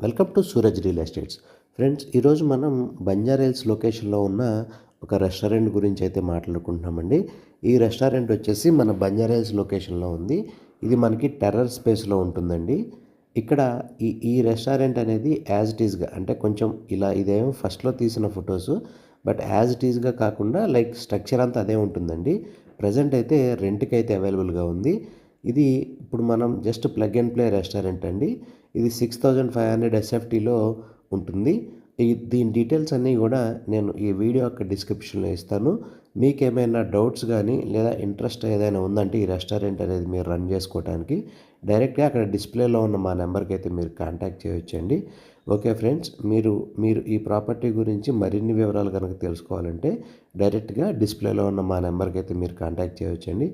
Welcome to Suraj real estates. Friends, ఈరోజు మనం బంజారాహిల్స్ లొకేషన్‌లో ఉన్న ఒక రెస్టారెంట్ గురించి అయితే మాట్లాడుకుంటున్నామండి. ఈ రెస్టారెంట్ వచ్చేసి మన బంజారాహిల్స్ లొకేషన్‌లో ఉంది. ఇది మనకి టెర్రర్ స్పేస్‌లో ఉంటుందండి. ఇక్కడ ఈ రెస్టారెంట్ అనేది యాజ్ ఇట్ ఈస్‌గా అంటే కొంచెం ఇలా ఇదేమో ఫస్ట్‌లో తీసిన ఫోటోసు. బట్ యాజ్ ఇట్ ఈస్‌గా కాకుండా లైక్ స్ట్రక్చర్ అంతా అదే ఉంటుందండి. ప్రెజెంట్ అయితే రెంట్‌కైతే అవైలబుల్‌గా ఉంది. ఇది ఇప్పుడు మనం just plug and play restaurant అండి. ఇది 6500 ఎస్ఎఫ్టీలో ఉంటుంది. దీని డీటెయిల్స్ అన్నీ కూడా నేను ఈ వీడియో యొక్క డిస్క్రిప్షన్‌లో ఇస్తాను. మీకేమైనా డౌట్స్ గానీ లేదా ఇంట్రెస్ట్ ఏదైనా ఉందంటే ఈ రెస్టారెంట్ అనేది మీరు రన్ చేసుకోవటానికి డైరెక్ట్‌గా అక్కడ డిస్‌ప్లేలో ఉన్న మా నంబర్‌కైతే మీరు కాంటాక్ట్ చేయొచ్చండి. ఓకే ఫ్రెండ్స్, మీరు మీరు ఈ ప్రాపర్టీ గురించి మరిన్ని వివరాలు గనక తెలుసుకోవాలంటే డైరెక్ట్‌గా డిస్‌ప్లేలో ఉన్న మా నంబర్‌కైతే మీరు కాంటాక్ట్ చేయొచ్చండి.